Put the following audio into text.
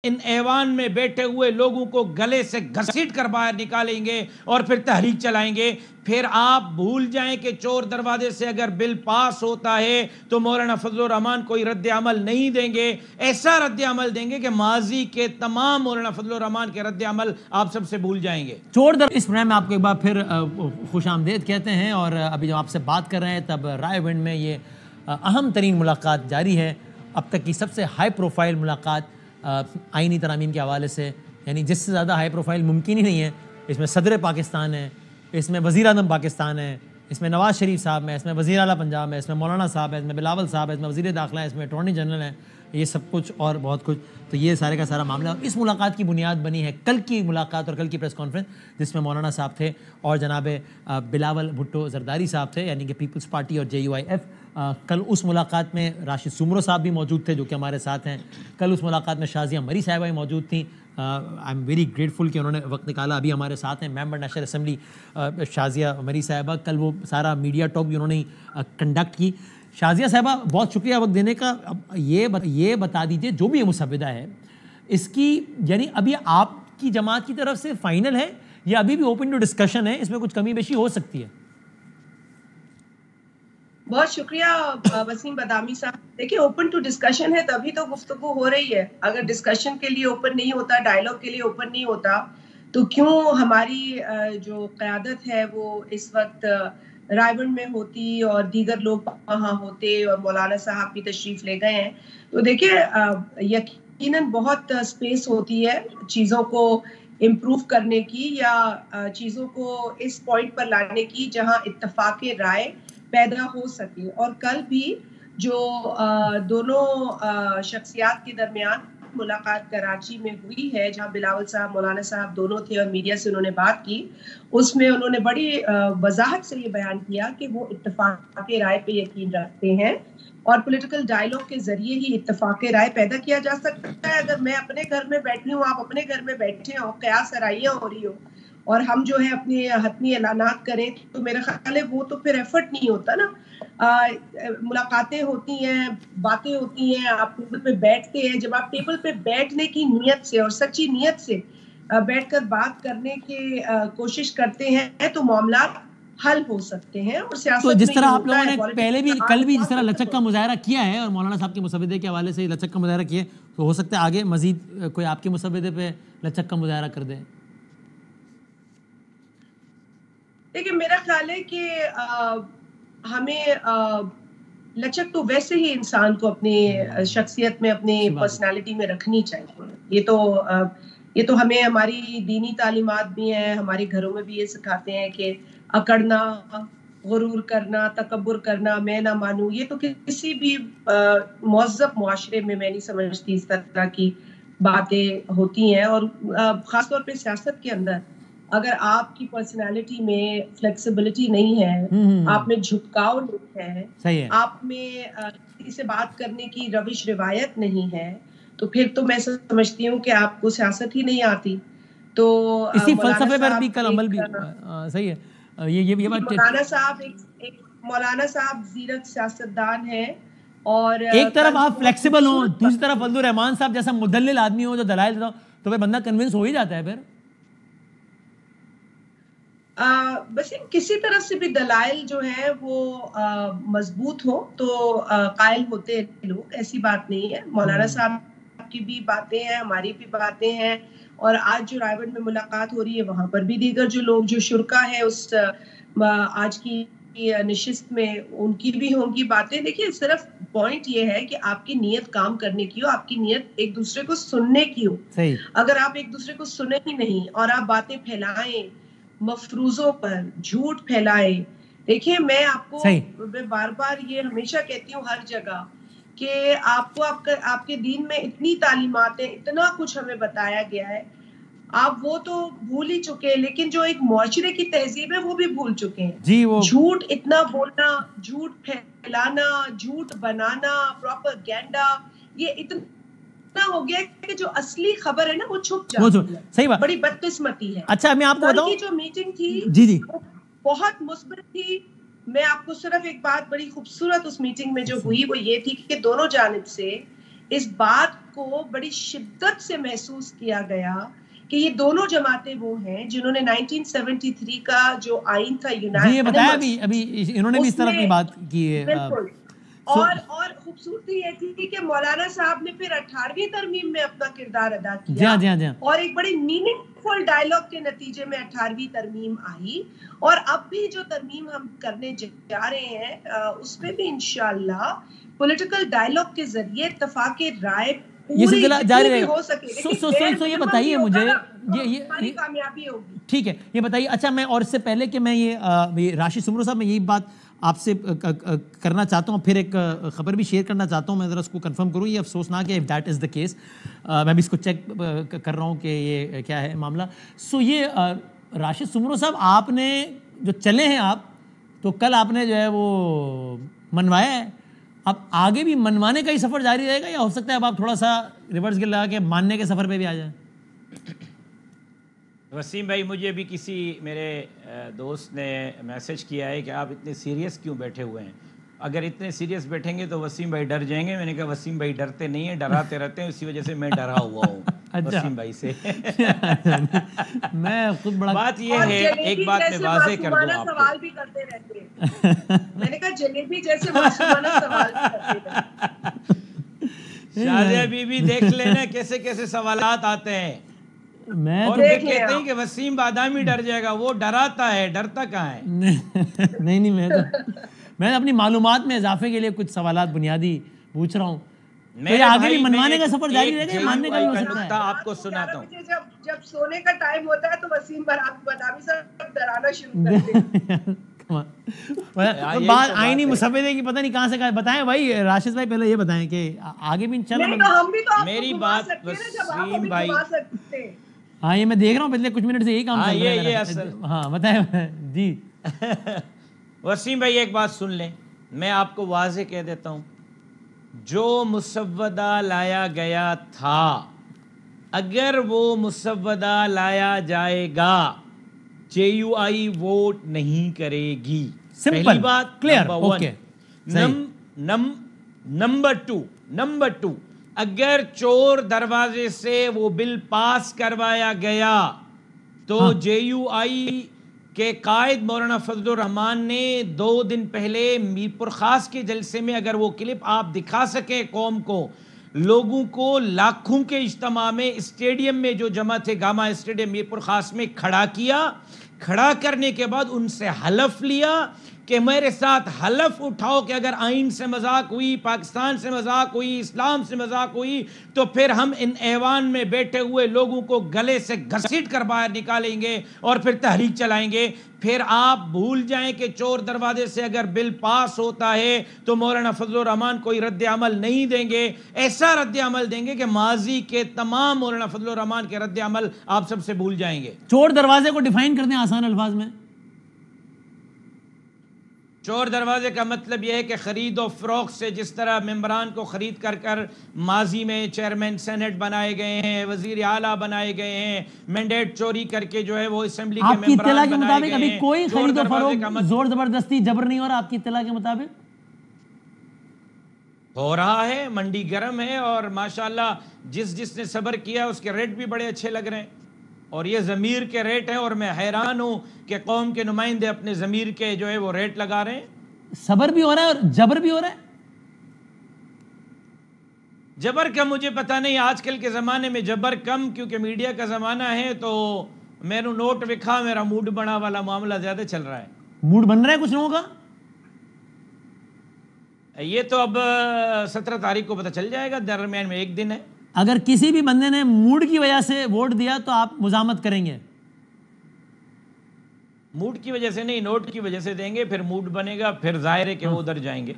ان ایوان میں بیٹھے ہوئے لوگوں کو گلے سے گھسیٹ کر باہر نکالیں گے اور پھر تحریک چلائیں گے. پھر آپ بھول جائیں کہ چور دروازے سے اگر بل پاس ہوتا ہے تو مولانا فضل الرحمان کوئی رد عمل نہیں دیں گے. ایسا رد عمل دیں گے کہ ماضی کے تمام مولانا فضل الرحمان کے رد عمل آپ سب سے بھول جائیں گے. اس پروگرام میں آپ کو ایک بار پھر خوش آمدید کہتے ہیں. اور ابھی جب آپ سے بات کر رہے ہیں تب رائے ونڈ میں یہ اہم ترین ملاقات جاری ہے, اب تک کی سب سے ہائی پروفائل ملاقات آئینی ترامیم کے حوالے سے, یعنی جس سے زیادہ ہائی پروفائل ممکن ہی نہیں ہے. اس میں صدر پاکستان ہے, اس میں وزیر اعظم پاکستان ہے, اس میں نواز شریف صاحب ہے, اس میں وزیر اعلیٰ پنجاب ہے, اس میں مولانا صاحب ہے, اس میں بلاول صاحب ہے, اس میں وزیر داخلہ ہے, اس میں اٹارنی جنرل ہے, یہ سب کچھ اور بہت کچھ. تو یہ سارے کا سارا معاملہ, اور اس ملاقات کی بنیاد بنی ہے کل کی ملاقات اور کل کی پریس کانفرنس جس میں مولانا صاحب تھے اور جناب بلاول بھٹو زرداری صاحب تھے, یعنی کہ پیپلز پارٹی اور JUIF. کل اس ملاقات میں راشد سومرو صاحب بھی موجود تھے جو کہ ہمارے ساتھ ہیں. کل اس ملاقات میں شازیہ مری صاحبہ بھی موجود تھیں. آئی ایم ویری گریٹفل کہ انہوں نے وقت نکالا, ابھی ہمارے ساتھ ہیں ممبر نیشنل اسمبلی شازیہ مری صاحبہ. کل وہ سارا میڈیا ٹاک بھی انہوں نے کنڈکٹ کی. شازیہ صاحبہ بہت شکریہ وقت دینے کا. اب یہ بتا دیجیے جو بھی یہ مسودہ ہے اس کی, یعنی ابھی آپ کی جماعت کی طرف سے فائنل ہے یا ابھی بھی اوپن ٹو ڈسکشن ہے, اس میں کچھ کمی بیشی ہو سکتی ہے؟ بہت شکریہ وسیم بادامی صاحب. دیکھیں اوپن ٹو ڈسکشن ہے تبھی تو گفتگو ہو رہی ہے. اگر ڈسکشن کے لیے اوپن نہیں ہوتا, ڈائلاگ کے لیے اوپن نہیں ہوتا, تو کیوں ہماری جو قیادت ہے وہ اس وقت رائے ونڈ میں ہوتی اور دیگر لوگ وہاں ہوتے اور مولانا صاحب بھی تشریف لے گئے ہیں. تو دیکھیں یقیناً بہت اسپیس ہوتی ہے چیزوں کو امپروو کرنے کی یا چیزوں کو اس پوائنٹ پر لانے کی جہاں اتفاق رائے پیدا ہو سکے. اور کل بھی جو دونوں شخصیات کے درمیان ملاقات کراچی میں ہوئی ہے جہاں بلاول صاحب مولانا صاحب دونوں تھے اور میڈیا سے انہوں نے بات کی, اس میں انہوں نے بڑی وضاحت سے یہ بیان کیا کہ وہ اتفاق رائے پہ یقین رکھتے ہیں اور پولیٹیکل ڈائلاگ کے ذریعے ہی اتفاق رائے پیدا کیا جا سکتا ہے. اگر میں اپنے گھر میں بیٹھی ہوں, آپ اپنے گھر میں بیٹھے ہوں, قیاس آرائیاں ہو رہی ہو اور ہم جو ہے اپنے حتمی اعلانات کریں تو میرا خیال ہے وہ تو پھر ایفرٹ نہیں ہوتا نا. ملاقاتیں ہوتی ہیں, باتیں ہوتی ہیں, آپ ٹیبل پہ بیٹھتے ہیں. جب آپ ٹیبل پہ بیٹھنے کی نیت سے اور سچی نیت سے بیٹھ کر بات کرنے کی کوشش کرتے ہیں تو معاملات حل ہو سکتے ہیں. اور سیاست تو جس میں طرح آپ لوگوں نے پہلے بھی کل بھی جس طرح لچک کا کا مظاہرہ کیا ہے اور مولانا صاحب کے مسودے کے حوالے سے لچک کا مظاہرہ کیا ہے, تو ہو سکتا ہے آگے مزید کوئی آپ کے مسودے پہ لچک کا مظاہرہ کر دے. دیکھیں میرا خیال ہے کہ ہمیں لچک تو ویسے ہی انسان کو اپنی شخصیت میں, اپنی پرسنالٹی میں رکھنی چاہیے. یہ تو ہمیں ہماری دینی تعلیمات بھی ہیں, ہمارے گھروں میں بھی یہ سکھاتے ہیں کہ اکڑنا, غرور کرنا, تکبر کرنا, میں نہ مانوں, یہ تو کسی بھی مہذب معاشرے میں میں نہیں سمجھتی اس طرح کی باتیں ہوتی ہیں. اور خاص طور پہ سیاست کے اندر اگر آپ کی پرسنالٹی میں فلیکسیبلٹی نہیں ہے, آپ میں جھکاؤ نہیں ہے, آپ میں کسی سے بات کرنے کی روش روایت نہیں ہے, تو پھر تو میں سمجھتی ہوں کہ آپ کو سیاست ہی نہیں آتی. تو اسی فلسفے پر بھی کل عمل بھی صحیح ہے. یہ مولانا صاحب زیرک سیاستدان ہیں اور ایک طرف آپ فلیکسیبل ہوں, دوسری طرف فضل الرحمان صاحب جیسا مدلل آدمی ہو جو دلائل دیتا ہو, تو پھر بندہ کنونس ہو ہی جاتا ہے. پھر بس کسی طرف سے بھی دلائل جو ہے وہ مضبوط ہو تو قائل ہوتے ہیں لوگ, ایسی بات نہیں ہے. مولانا صاحب کی بھی باتیں ہیں, ہماری بھی باتیں ہیں, اور آج جو رائے ونڈ میں ملاقات ہو رہی ہے وہاں پر بھی دیگر جو لوگ جو شرکا ہے اس آج کی نشست میں ان کی بھی ہوں گی باتیں. دیکھیے صرف پوائنٹ یہ ہے کہ آپ کی نیت کام کرنے کی ہو, آپ کی نیت ایک دوسرے کو سننے کی ہو. اگر آپ ایک دوسرے کو سنیں ہی نہیں اور آپ باتیں پھیلائیں مفروضوں پر, جھوٹ پھیلائے. دیکھیں میں آپ کو بار بار یہ ہمیشہ کہتی ہوں ہر جگہ کہ آپ کو آپ کے دین میں اتنی تعلیمات ہیں, اتنا کچھ ہمیں بتایا گیا ہے, آپ وہ تو بھول ہی چکے, لیکن جو ایک معاشرے کی تہذیب ہے وہ بھی بھول چکے ہیں. جھوٹ اتنا بولنا, جھوٹ پھیلانا, جھوٹ بنانا, پروپیگینڈا, یہ اتنا ہو گیا کہ جو اصلی خبر ہے نا وہ چھپ جاتی ہے. صحیح بات, بڑی بدقسمتی ہے. اچھا میں آپ کو بتاؤں, کی جو میٹنگ تھی جی بہت مثبت تھی. میں آپ کو صرف ایک بات بڑی خوبصورت اس میٹنگ میں جو ہوئی وہ یہ تھی کہ دونوں جانب سے اس بات کو بڑی شدت سے محسوس کیا گیا کہ یہ دونوں جماعتیں وہ ہیں جنہوں نے 1973 کا جو آئین تھا یہ بتایا ابھی انہوں نے بھی اس طرح کی بات کی ہے. بالکل. اور خوبصورتی یہ تھی کہ مولانا صاحب نے پھر 18ویں ترمیم میں اپنا کردار ادا کیا اور ایک بڑی میننگ فل ڈائلاگ کے نتیجے میں 18ویں ترمیم آئی. اور اب بھی جو ترمیم ہم کرنے جا رہے ہیں اس میں بھی انشاءاللہ پولیٹیکل ڈائلاگ کے ذریعے اتفاق رائے یہ سلسلہ جاری رہے ہو سکے. سو یہ بتائیے مجھے یہ کامیابی ہوگی. ٹھیک ہے, یہ بتائیے. اچھا, میں اور اس سے پہلے کہ میں یہ راشد سمرو صاحب, میں یہی بات آپ سے کرنا چاہتا ہوں, پھر ایک خبر بھی شیئر کرنا چاہتا ہوں, میں ذرا اس کو کنفرم کروں. یہ افسوسناک ہے if that is the case. میں بھی اس کو چیک کر رہا ہوں کہ یہ کیا ہے معاملہ. سو یہ راشد سمرو صاحب, آپ نے جو چلے ہیں آپ, تو کل آپ نے جو ہے وہ منوایا ہے, اب آگے بھی منوانے کا ہی سفر جاری رہے گا, یا ہو سکتا ہے اب آپ تھوڑا سا ریورس گر لگا کے ماننے کے سفر پہ بھی آ جائیں؟ وسیم بھائی, مجھے بھی کسی میرے دوست نے میسج کیا ہے کہ آپ اتنے سیریس کیوں بیٹھے ہوئے ہیں. اگر اتنے سیریس بیٹھیں گے تو وسیم بھائی ڈر جائیں گے. میں نے کہا وسیم بھائی ڈرتے نہیں ہیں, ڈراتے رہتے ہیں, اسی وجہ سے میں ڈرا ہوا ہوں وسیم بھائی سے. میں خود بڑا بات یہ ہے, ایک بات میں واضح کر دوں آپ کو, سوال بھی کرتے رہتے ہیں. میں نے کہا جلیبی جیسے معصومانہ سوال بھی کرتے ہیں. شازیہ بی بی دیکھ لینا کیسے کیسے سوالات آتے ہیں. اور وہ کہتے ہیں کہ وسیم بادامی ڈر جائے گا, وہ ڈراتا ہے, ڈرتا کہاں ہے. نہیں, میں اپنی معلومات میں اضافے کے لیے کچھ سوالات بنیادی پوچھ رہا ہوں. میرے آگے بھی منوانے کا سفر جاری رہے گا, ماننے کا بھی ہو سکتا ہے. آپ کو سناتا ہوں, جب سونے کا ٹائم ہوتا ہے تو وسیم بادامی صاحب ڈرانا شروع کرتے ہیں. بات آئینی مسودے کی پتہ نہیں کہاں سے بتائیں بھائی. راشد بھائی پہلے یہ بتائیں کہ آگے بھی انشاءاللہ میری بات وسیم بھائی, ہاں یہ میں دیکھ رہا ہوں پچھلے کچھ منٹ سے یہی کام چل رہا ہے. ہاں بتائیں جی. وسیم بھائی ایک بات سن لیں, میں آپ کو واضح کہہ دیتا ہوں, جو مسودہ لایا گیا تھا, اگر وہ مسودہ لایا جائے گا, JUI ووٹ نہیں کرے گی. پہلی بات, کلیئر. نمبر 2, اگر چور دروازے سے وہ بل پاس کروایا گیا تو JUI کے قائد مولانا فضل الرحمان نے 2 دن پہلے میر پور خاص کے جلسے میں, اگر وہ کلپ آپ دکھا سکیں قوم کو, لوگوں کو لاکھوں کے اجتماع میں اسٹیڈیم میں جو جمع تھے, گاما اسٹیڈیم میر پور خاص میں کھڑا کیا. کھڑا کرنے کے بعد ان سے حلف لیا کہ میرے ساتھ حلف اٹھاؤ کہ اگر آئین سے مذاق ہوئی, پاکستان سے مذاق ہوئی, اسلام سے مذاق ہوئی, تو پھر ہم ان ایوان میں بیٹھے ہوئے لوگوں کو گلے سے گھسیٹ کر باہر نکالیں گے اور پھر تحریک چلائیں گے. پھر آپ بھول جائیں کہ چور دروازے سے اگر بل پاس ہوتا ہے تو مولانا فضل الرحمان کوئی رد عمل نہیں دیں گے. ایسا رد عمل دیں گے کہ ماضی کے تمام مولانا فضل الرحمان کے رد عمل آپ سب سے بھول جائیں گے. چور دروازے کو ڈیفائن کرتے ہیں آسان الفاظ میں. چور دروازے کا مطلب یہ ہے کہ خرید و فروخت سے, جس طرح ممبران کو خرید کر ماضی میں چیئرمین سینٹ بنائے گئے ہیں, وزیر اعلیٰ بنائے گئے ہیں, مینڈیٹ چوری کر کے جو ہے وہ اسمبلی کے ممبران بنائے گئے ہیں. ابھی کوئی خرید و فروخت زور زبردستی جبر نہیں ہو رہا آپ کی اطلاع کے مطابق؟ ہو رہا ہے, منڈی گرم ہے, اور ماشاءاللہ جس نے صبر کیا اس کے ریٹ بھی بڑے اچھے لگ رہے ہیں, اور یہ ضمیر کے ریٹ ہیں. اور میں حیران ہوں کہ قوم کے نمائندے اپنے ضمیر کے جو ہے وہ ریٹ لگا رہے ہیں. صبر بھی ہو رہا ہے اور جبر بھی ہو رہا ہے. جبر کا مجھے پتہ نہیں, آج کل کے زمانے میں جبر کم, کیونکہ میڈیا کا زمانہ ہے, تو میں نے نوٹ وکھا, میرا موڈ بنا والا معاملہ زیادہ چل رہا ہے. موڈ بن رہا ہے کچھ لوگوں کا؟ یہ تو اب 17 تاریخ کو پتہ چل جائے گا, درمیان میں 1 دن ہے. اگر کسی بھی بندے نے موڈ کی وجہ سے ووٹ دیا تو آپ مزاحمت کریں گے؟ موڈ کی وجہ سے نہیں, نوٹ کی وجہ سے دیں گے, پھر موڈ بنے گا, پھر ظاہر ہے کہ وہ ادھر جائیں گے.